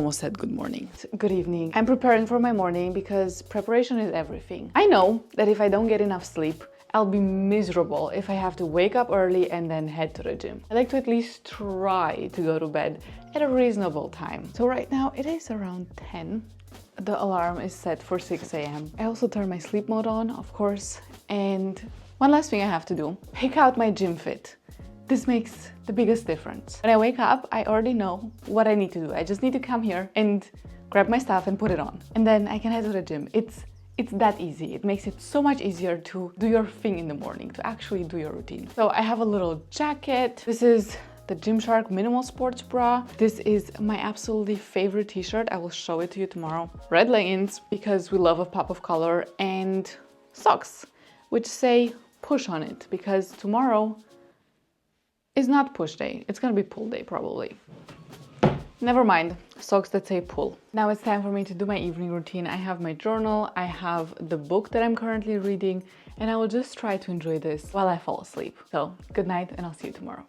almost said good morning. Good evening. I'm preparing for my morning because preparation is everything. I know that if I don't get enough sleep, I'll be miserable if I have to wake up early and then head to the gym. I like to at least try to go to bed at a reasonable time. So right now it is around 10. The alarm is set for 6 a.m. I also turn my sleep mode on, of course. And one last thing I have to do, pick out my gym fit. This makes the biggest difference. When I wake up, I already know what I need to do. I just need to come here and grab my stuff and put it on. And then I can head to the gym. It's that easy. It makes it so much easier to do your thing in the morning, to actually do your routine. So I have a little jacket. This is the Gymshark Minimal Sports Bra. This is my absolutely favorite t-shirt. I will show it to you tomorrow. Red leggings, because we love a pop of color, and socks, which say push on it, because tomorrow is not push day. It's gonna be pull day, probably. Never mind, socks that say pull. Now it's time for me to do my evening routine. I have my journal, I have the book that I'm currently reading, and I will just try to enjoy this while I fall asleep. So, good night, and I'll see you tomorrow.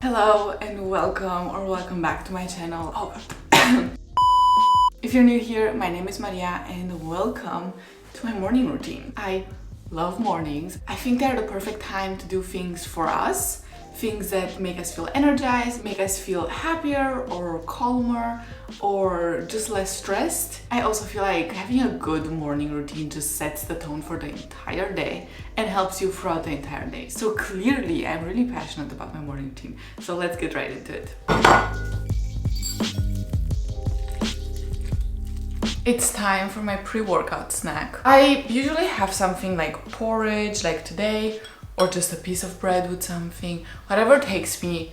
Hello and welcome back to my channel. Oh god. If you're new here, my name is Maria and welcome to my morning routine. I love mornings. I think they're the perfect time to do things for us, things that make us feel energized, make us feel happier or calmer or just less stressed. I also feel like having a good morning routine just sets the tone for the entire day and helps you throughout the entire day. So clearly I'm really passionate about my morning routine. So let's get right into it. It's time for my pre-workout snack. I usually have something like porridge, like today, or just a piece of bread with something, whatever takes me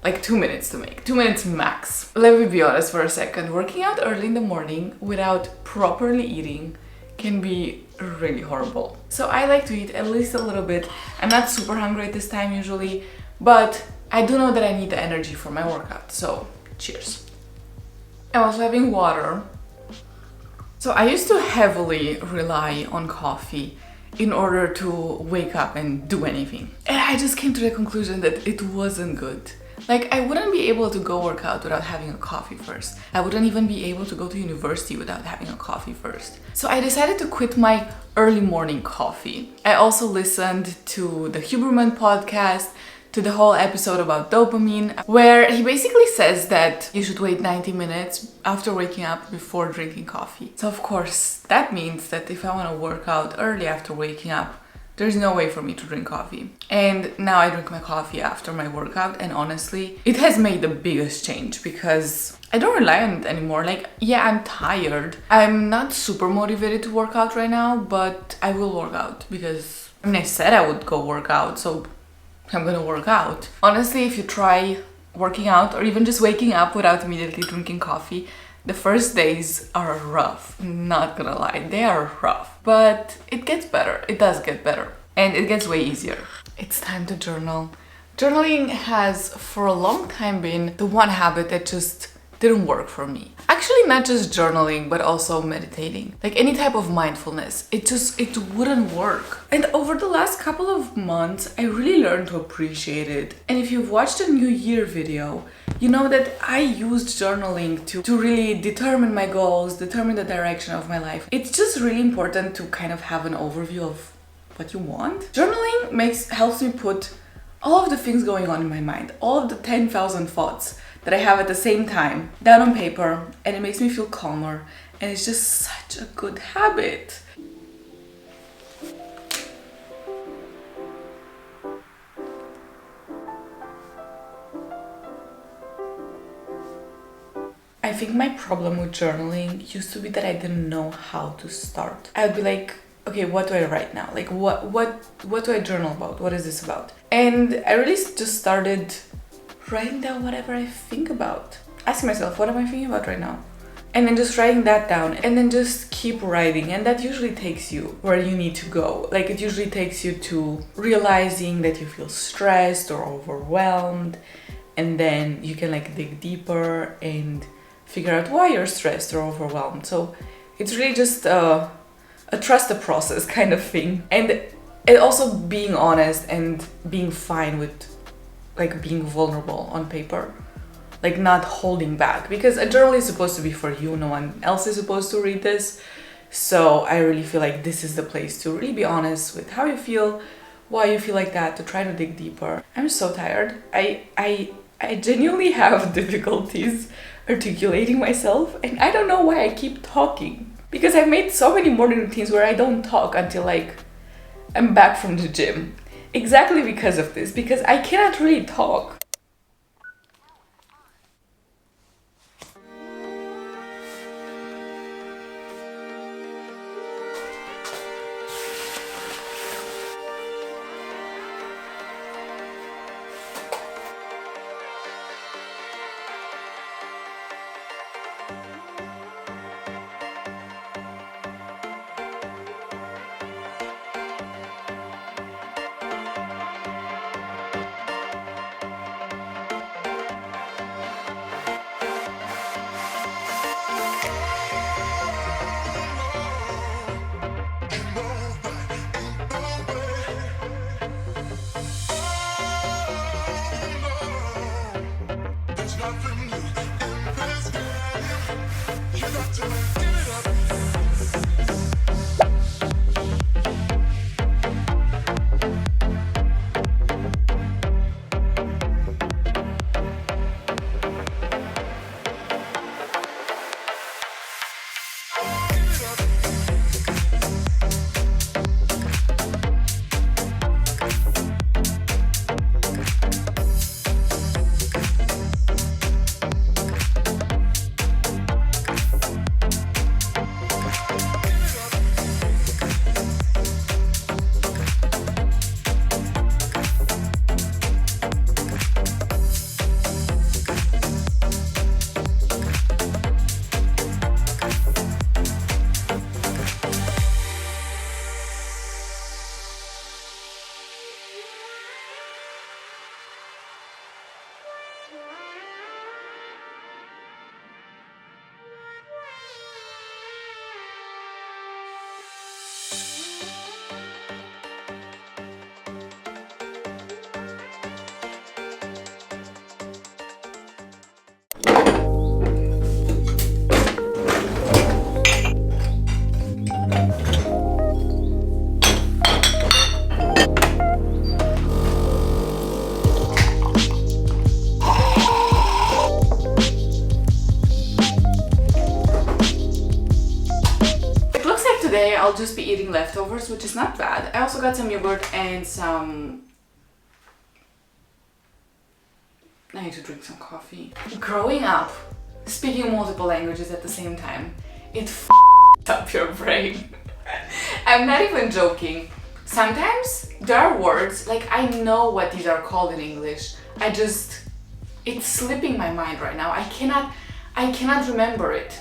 like 2 minutes to make, 2 minutes max. Let me be honest for a second, working out early in the morning without properly eating can be really horrible. So I like to eat at least a little bit. I'm not super hungry at this time usually, but I do know that I need the energy for my workout, so cheers. I'm also having water. So I used to heavily rely on coffee in order to wake up and do anything. And I just came to the conclusion that it wasn't good. Like, I wouldn't be able to go work out without having a coffee first. I wouldn't even be able to go to university without having a coffee first. So I decided to quit my early morning coffee. I also listened to the Huberman podcast, to the whole episode about dopamine, where he basically says that you should wait 90 minutes after waking up before drinking coffee. So of course, that means that if I want to work out early after waking up, there's no way for me to drink coffee. And now I drink my coffee after my workout, and honestly, it has made the biggest change because I don't rely on it anymore. Like, yeah, I'm tired. I'm not super motivated to work out right now, but I will work out because I said I would go work out, so I'm gonna work out. Honestly, if you try working out or even just waking up without immediately drinking coffee, the first days are rough. Not gonna lie, they are rough. But it gets better. It does get better. And it gets way easier. It's time to journal. Journaling has for a long time been the one habit that just didn't work for me. Actually, not just journaling, but also meditating. Like any type of mindfulness, it wouldn't work. And over the last couple of months, I really learned to appreciate it. And if you've watched a New Year video, you know that I used journaling to really determine my goals, determine the direction of my life. It's just really important to kind of have an overview of what you want. Journaling helps me put all of the things going on in my mind, all of the 10,000 thoughts that I have at the same time down on paper, and it makes me feel calmer, and it's just such a good habit. I I think my problem with journaling used to be that I didn't know how to start. I would be like, okay, what do I write now? Like, what do I journal about? What is this about? And I really just started writing down whatever I think about. Asking myself, what am I thinking about right now? And then just writing that down, and then just keep writing. And that usually takes you where you need to go. Like, it usually takes you to realizing that you feel stressed or overwhelmed, and then you can like dig deeper and figure out why you're stressed or overwhelmed. So it's really just a trust the process kind of thing. And also being honest and being fine with like being vulnerable on paper. Like not holding back, because a journal is supposed to be for you, no one else is supposed to read this. So I really feel like this is the place to really be honest with how you feel, why you feel like that, to try to dig deeper. I'm so tired. I genuinely have difficulties articulating myself, and I don't know why I keep talking, because I've made so many morning routines where I don't talk until like I'm back from the gym. Exactly because of this, because I cannot really talk. Today I'll just be eating leftovers, which is not bad. I also got some yogurt and some... I need to drink some coffee. Growing up, speaking multiple languages at the same time, it f***s up your brain. I'm not even joking. Sometimes there are words, like I know what these are called in English. It's slipping my mind right now. I cannot remember it.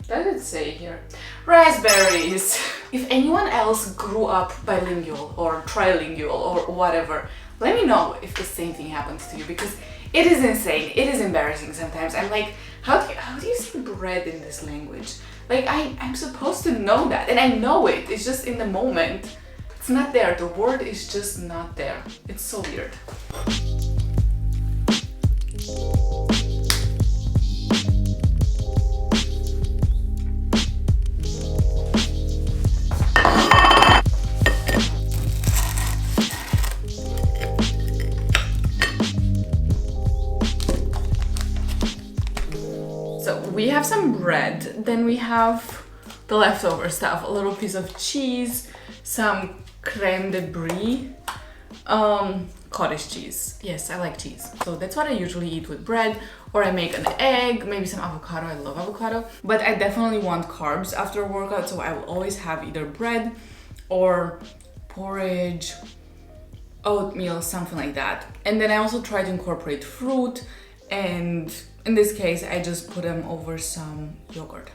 What does it say here? Raspberries! If anyone else grew up bilingual or trilingual or whatever, let me know if the same thing happens to you, because it is insane. It is embarrassing sometimes. I'm like, how do you say bread in this language? Like I'm supposed to know that, and I know it. It's just in the moment. It's not there. The word is just not there. It's so weird. We have some bread, then we have the leftover stuff, a little piece of cheese, some creme de brie, cottage cheese. Yes, I like cheese. So that's what I usually eat with bread, or I make an egg, maybe some avocado. I love avocado. But I definitely want carbs after a workout, so I will always have either bread or porridge, oatmeal, something like that. And then I also try to incorporate fruit, and in this case, I just put them over some yogurt.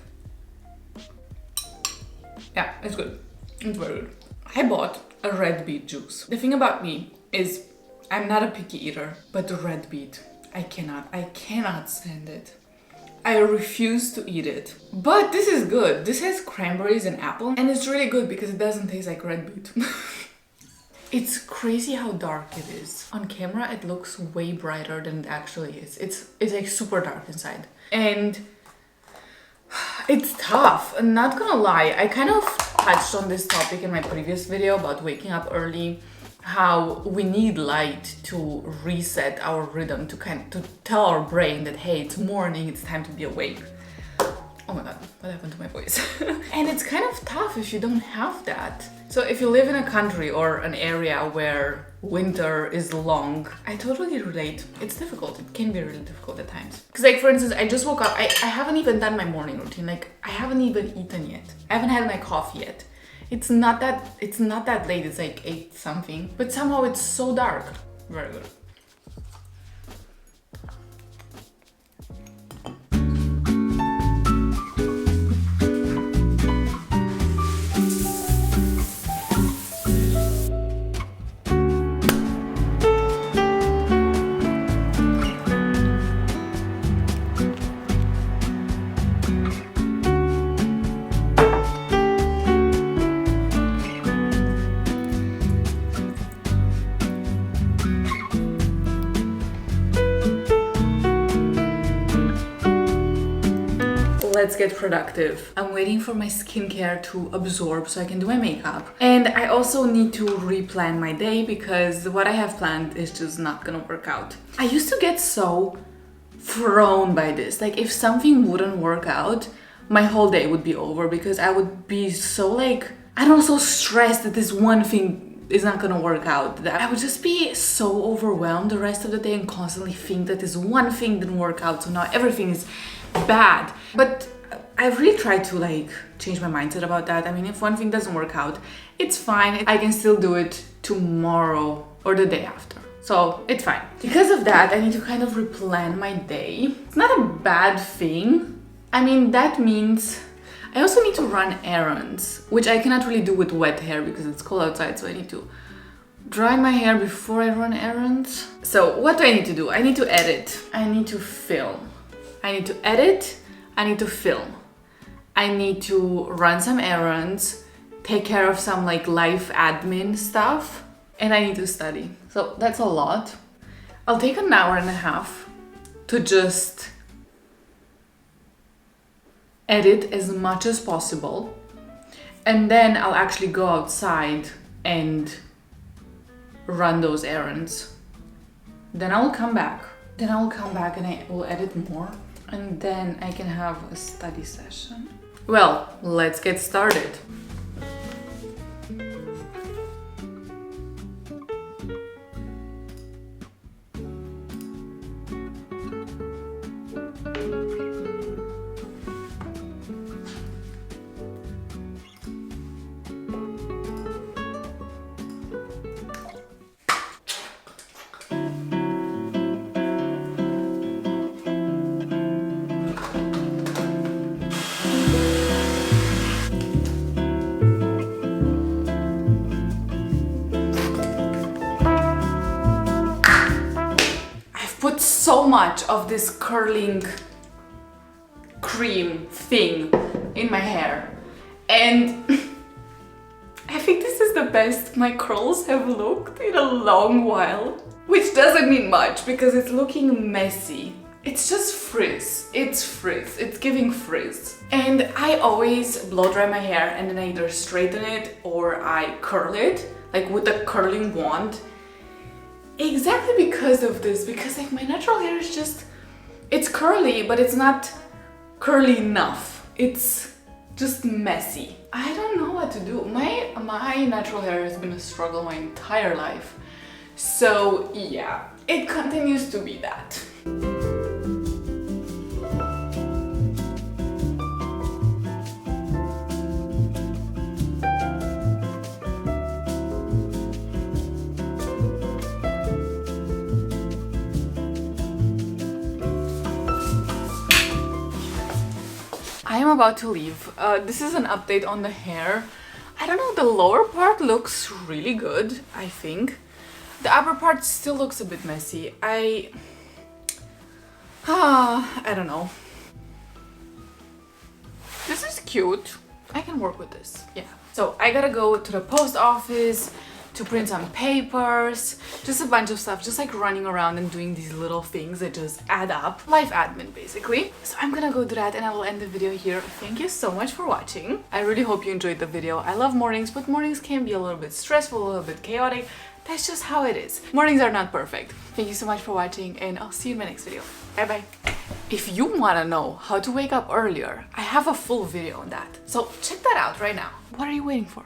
Yeah, it's good. It's very good. I bought a red beet juice. The thing about me is I'm not a picky eater, but the red beet, I cannot stand it. I refuse to eat it. But this is good. This has cranberries and apple, and it's really good because it doesn't taste like red beet. It's crazy how dark it is. On camera, it looks way brighter than it actually is. It's like super dark inside. And it's tough. I'm not gonna lie. I kind of touched on this topic in my previous video about waking up early, how we need light to reset our rhythm, to tell our brain that, hey, it's morning, it's time to be awake. Oh my god, what happened to my voice? And it's kind of tough if you don't have that. So if you live in a country or an area where winter is long, I totally relate. It's difficult. It can be really difficult at times. Because like, for instance, I just woke up. I haven't even done my morning routine. Like, I haven't even eaten yet. I haven't had my coffee yet. It's not that late. It's like 8 something. But somehow it's so dark. Very good. Let's get productive. I'm waiting for my skincare to absorb so I can do my makeup. And I also need to replan my day because what I have planned is just not gonna work out. I used to get so thrown by this. Like, if something wouldn't work out, my whole day would be over because I would be so like, I don't know, so stressed that this one thing is not gonna work out. That I would just be so overwhelmed the rest of the day and constantly think that this one thing didn't work out, so now everything is bad. But I've really tried to like change my mindset about that. I mean, if one thing doesn't work out, it's fine. I can still do it tomorrow or the day after. So it's fine. Because of that, I need to kind of replan my day. It's not a bad thing. I mean, that means I also need to run errands, which I cannot really do with wet hair because it's cold outside, so I need to dry my hair before I run errands. So what do I need to do? I need to edit. I need to film. I need to edit. I need to film. I need to run some errands, take care of some like life admin stuff, and I need to study. So that's a lot. I'll take an hour and a half to just edit as much as possible, and then I'll actually go outside and run those errands. Then I'll come back. And I will edit more, and then I can have a study session. Well, let's get started. So much of this curling cream thing in my hair, and I think this is the best my curls have looked in a long while, which doesn't mean much because it's looking messy. It's just frizz. It's giving frizz. And I always blow dry my hair and then I either straighten it or I curl it, like with a curling wand. Exactly because of this, because like my natural hair is just, it's curly, but it's not curly enough. It's just messy. I don't know what to do. My natural hair has been a struggle my entire life. So yeah, it continues to be that. I am about to leave. This is an update on the hair. I don't know, the lower part looks really good, I think. The upper part still looks a bit messy. I don't know. This is cute. I can work with this, yeah. So I gotta go to the post office to print some papers, just a bunch of stuff, just like running around and doing these little things that just add up. Life admin, basically. So I'm gonna go do that and I will end the video here. Thank you so much for watching. I really hope you enjoyed the video. I love mornings, but mornings can be a little bit stressful, a little bit chaotic. That's just how it is. Mornings are not perfect. Thank you so much for watching and I'll see you in my next video. Bye bye. If you wanna know how to wake up earlier, I have a full video on that. So check that out right now. What are you waiting for?